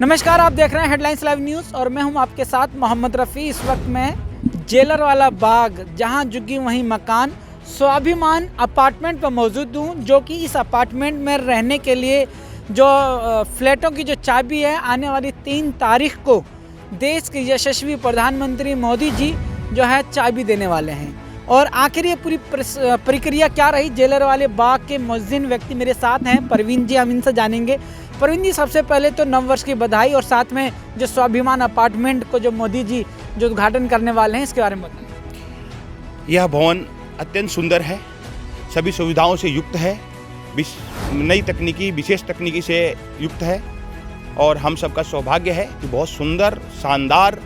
नमस्कार, आप देख रहे हैं हेडलाइंस लाइव न्यूज़ और मैं हूं आपके साथ मोहम्मद रफ़ी। इस वक्त मैं जेलर वाला बाग, जहां झुग्गी वहीं मकान, स्वाभिमान अपार्टमेंट पर मौजूद हूं, जो कि इस अपार्टमेंट में रहने के लिए जो फ्लैटों की जो चाबी है, आने वाली 3 तारीख को देश के यशस्वी प्रधानमंत्री मोदी जी जो है चाबी देने वाले हैं। और आखिर ये पूरी प्रक्रिया क्या रही जेलर वाले बाग के मुअज्जिन व्यक्ति मेरे साथ हैं, परवीन जी, हम इनसे जानेंगे। परवीन जी, सबसे पहले तो नववर्ष की बधाई और साथ में जो स्वाभिमान अपार्टमेंट को जो मोदी जी जो उद्घाटन करने वाले हैं, इसके बारे में बताएं। यह भवन अत्यंत सुंदर है, सभी सुविधाओं से युक्त है, नई तकनीकी विशेष तकनीकी से युक्त है और हम सबका सौभाग्य है कि बहुत सुंदर शानदार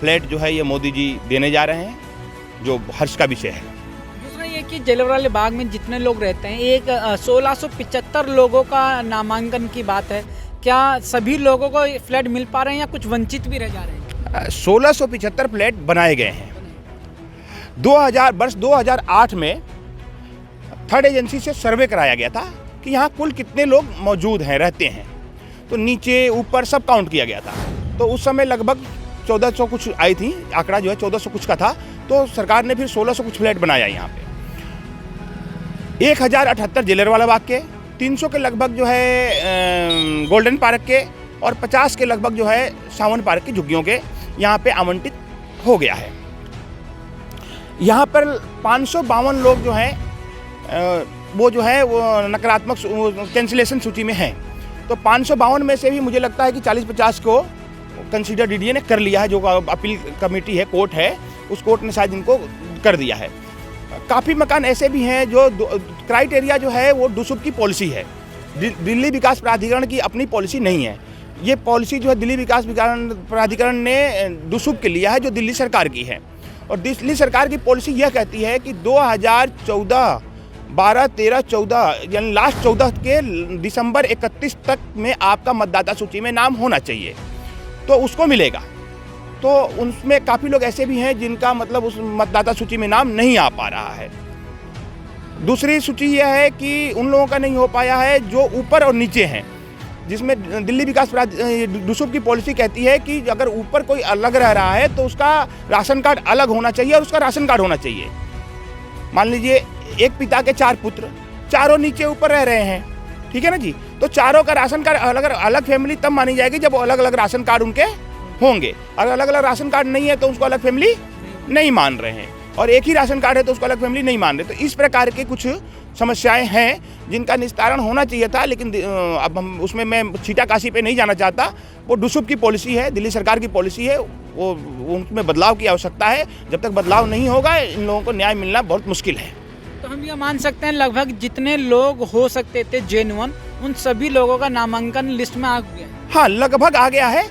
फ्लैट जो है ये मोदी जी देने जा रहे हैं, जो हर्ष का विषय है। दूसरा ये कि जेलर वाले बाग में जितने लोग रहते हैं, एक 1675 लोगों का नामांकन की बात है। क्या सभी लोगों को फ्लैट मिल पा रहे हैं या कुछ वंचित भी रह जा रहे हैं? 1675 फ्लैट बनाए गए हैं। वर्ष 2008 में थर्ड एजेंसी से सर्वे कराया गया था कि यहाँ कुल कितने लोग मौजूद हैं, रहते हैं। तो नीचे ऊपर सब काउंट किया गया था। तो उस समय लगभग 1400 कुछ आई थी, आंकड़ा जो है 1400 कुछ का था। तो सरकार ने फिर 1600 कुछ फ्लैट बनाया यहाँ पे। 1078 जेलर वाला बाग के, 300 के लगभग जो है गोल्डन पार्क के और 50 के लगभग जो है सावन पार्क की झुग्गियों के यहाँ पे आवंटित हो गया है। यहाँ पर 552 लोग जो हैं वो जो है वो नकारात्मक कैंसिलेशन सूची में हैं। तो 552 में से भी मुझे लगता है कि 40-50 को कंसीडर डीडीए ने कर लिया है। जो अपील कमेटी है, कोर्ट है, उस कोर्ट ने शायद इनको कर दिया है। काफ़ी मकान ऐसे भी हैं जो क्राइटेरिया जो है वो डुसुब की पॉलिसी है, दिल्ली विकास प्राधिकरण की अपनी पॉलिसी नहीं है। ये पॉलिसी जो है दिल्ली विकास प्राधिकरण ने डुसुब के लिया है, जो दिल्ली सरकार की है। और दिल्ली सरकार की पॉलिसी यह कहती है कि 2014, 12, 13, 14 यानी लास्ट 14 के दिसंबर 31 तक में आपका मतदाता सूची में नाम होना चाहिए, तो उसको मिलेगा। तो उसमें काफ़ी लोग ऐसे भी हैं जिनका मतलब उस मतदाता सूची में नाम नहीं आ पा रहा है। दूसरी सूची यह है कि उन लोगों का नहीं हो पाया है जो ऊपर और नीचे हैं, जिसमें दिल्ली विकास डुसुब की पॉलिसी कहती है कि अगर ऊपर कोई अलग रह रहा है तो उसका राशन कार्ड अलग होना चाहिए और उसका राशन कार्ड होना चाहिए। मान लीजिए एक पिता के 4 पुत्र, चारों नीचे ऊपर रह रहे हैं, ठीक है ना जी। तो चारों का राशन कार्ड अलग अलग फैमिली तब मानी जाएगी जब अलग अलग राशन कार्ड उनके होंगे। अगर अलग अलग राशन कार्ड नहीं है तो उसको अलग फैमिली नहीं मान रहे हैं, और एक ही राशन कार्ड है तो उसको अलग फैमिली नहीं मान रहे। तो इस प्रकार के कुछ समस्याएं हैं जिनका निस्तारण होना चाहिए था, लेकिन अब हम उसमें मैं छीटाकाशी पे नहीं जाना चाहता। वो डुसुब की पॉलिसी है, दिल्ली सरकार की पॉलिसी है, वो उनमें बदलाव की आवश्यकता है। जब तक बदलाव नहीं होगा इन लोगों को न्याय मिलना बहुत मुश्किल है। तो हम ये मान सकते हैं लगभग जितने लोग हो सकते थे जेन्युइन, उन सभी लोगों का नामांकन लिस्ट में आ गया? हाँ, लगभग आ गया है।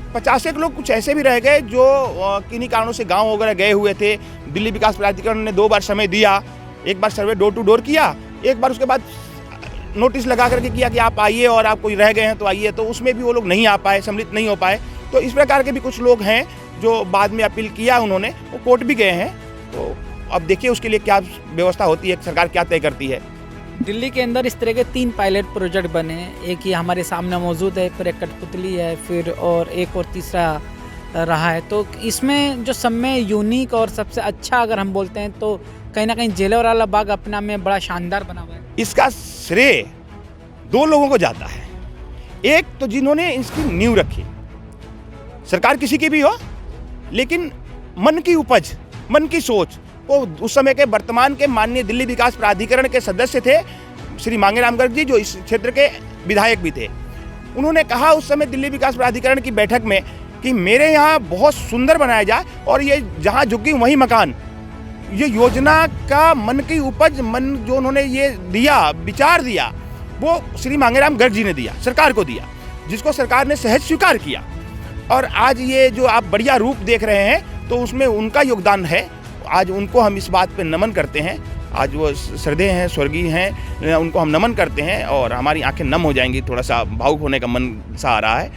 50 लोग कुछ ऐसे भी रह गए जो किन्हीं कारणों से गांव वगैरह गए हुए थे। दिल्ली विकास प्राधिकरण ने 2 बार समय दिया, एक बार सर्वे डोर टू डोर किया, एक बार उसके बाद नोटिस लगा करके किया कि आप आइए और आप कोई रह गए हैं तो आइए। तो उसमें भी वो लोग नहीं आ पाए, सम्मिलित नहीं हो पाए। तो इस प्रकार के भी कुछ लोग हैं जो बाद में अपील किया उन्होंने, वो कोर्ट भी गए हैं। तो अब देखिए उसके लिए क्या व्यवस्था होती है, सरकार क्या तय करती है। दिल्ली के अंदर इस तरह के 3 पायलट प्रोजेक्ट बने हैं। एक ही हमारे सामने मौजूद है, फिर एक कठपुतली है, फिर और एक और तीसरा रहा है। तो इसमें जो सब में यूनिक और सबसे अच्छा अगर हम बोलते हैं तो कहीं ना कहीं जेलर वाला बाग अपना में बड़ा शानदार बना हुआ है। इसका श्रेय 2 लोगों को जाता है। एक तो जिन्होंने इसकी नींव रखी, सरकार किसी की भी हो, लेकिन मन की उपज, मन की सोच, वो उस समय के वर्तमान के माननीय दिल्ली विकास प्राधिकरण के सदस्य थे श्री मांगेराम गर्ग जी, जो इस क्षेत्र के विधायक भी थे। उन्होंने कहा उस समय दिल्ली विकास प्राधिकरण की बैठक में कि मेरे यहाँ बहुत सुंदर बनाया जाए, और ये जहाँ झुग्गी वहीं मकान, ये योजना का मन की उपज, मन जो उन्होंने ये दिया, विचार दिया, वो श्री मांगेराम गर्ग जी ने दिया, सरकार को दिया, जिसको सरकार ने सहज स्वीकार किया। और आज ये जो आप बढ़िया रूप देख रहे हैं तो उसमें उनका योगदान है। आज उनको हम इस बात पे नमन करते हैं। आज वो श्रद्धेय हैं, स्वर्गीय हैं, उनको हम नमन करते हैं और हमारी आंखें नम हो जाएंगी। थोड़ा सा भावुक होने का मन सा आ रहा है।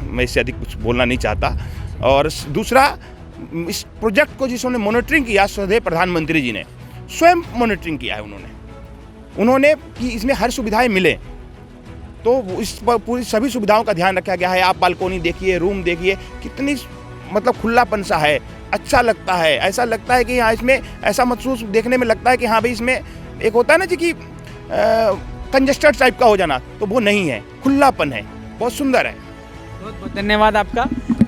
मैं इससे अधिक कुछ बोलना नहीं चाहता। और दूसरा, इस प्रोजेक्ट को जिन्होंने मॉनिटरिंग किया, श्रद्धेय प्रधानमंत्री जी ने स्वयं मॉनिटरिंग किया है। उन्होंने कि इसमें हर सुविधाएं मिले। तो इस पर पूरी सभी सुविधाओं का ध्यान रखा गया है। आप बालकोनी देखिए, रूम देखिए, कितनी मतलब खुलापन सा है, अच्छा लगता है। ऐसा लगता है कि हाँ, इसमें ऐसा महसूस देखने में लगता है कि हाँ भाई, इसमें एक होता है ना जी कि कंजस्टेड टाइप का हो जाना, तो वो नहीं है, खुलापन है, बहुत सुंदर है। बहुत बहुत धन्यवाद आपका।